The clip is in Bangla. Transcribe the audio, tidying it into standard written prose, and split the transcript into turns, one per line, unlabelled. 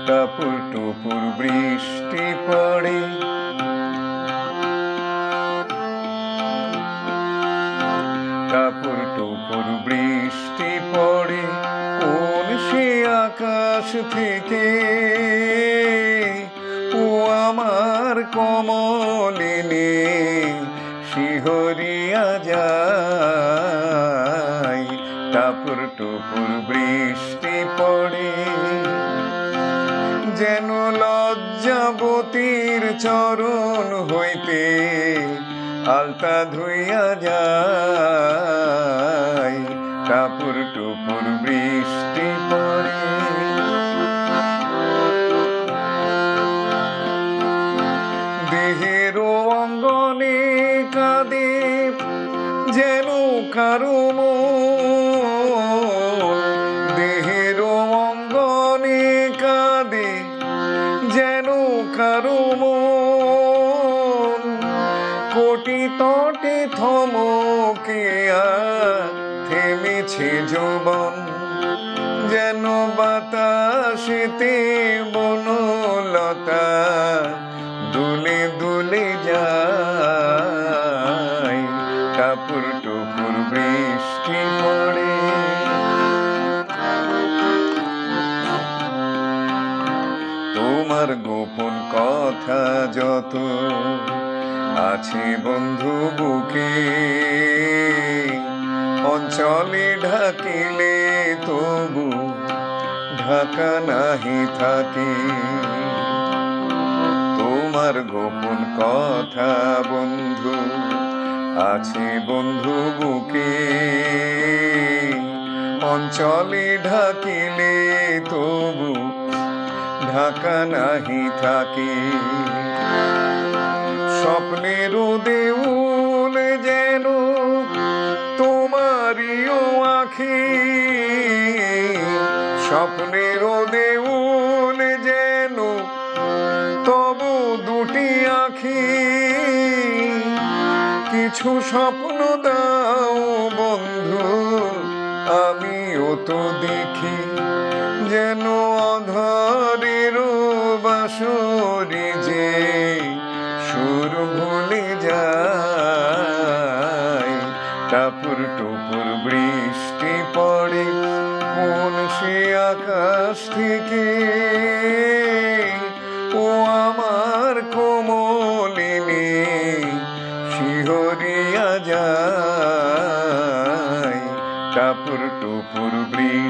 টাপুর টুপুর বৃষ্টি পড়ে, টাপুর টুপুর বৃষ্টি পড়ে কোন সে আকাশ থেকে, ও আমার কমলিনী শিহরিয়া যায়। টাপুর টুপুর বৃষ্টি পড়ে যেন লজ্জাবতীর চরণ হইতে আলতা ধুইয়া যায়। টাপুর টুপুর বৃষ্টি পড়ে, দেহের অঙ্গনে কাঁদে যেন কারো মন, দেহের অঙ্গনে কাঁদে যেন কারো মন, কোটি তটে থমকিয়া থেমেছে যৌবন, যেন বাতাসেতে বনলতা দুলে দুলে যায়। টাপুর টুপুর বৃষ্টি পড়ে, তোমার গোপন কথা যত আছে বন্ধু বুকে, অঞ্চলে ঢাকিলে তবু ঢাকা নাহি থাকে। তোমার গোপন কথা বন্ধু আছে বন্ধু বুকে, অঞ্চলে ঢাকিলে তবু ঢাকা নাহি থাকে। স্বপ্নেরও দেউল যেন তোমারিও আঁখি, স্বপ্নেরও দেউল যেন তবু দুটি আঁখি। কিছু স্বপ্ন দাও বন্ধু আমিও তো দেখি, যেন অধরের বাঁশরি যে সুর ভুলে যায়। টাপুর টুপুর বৃষ্টি পড়ে কোন সে আকাশ থেকে, ও আমার কমলিনী শিহরিয়া যায়। টাপুর টুপুর বৃষ্টি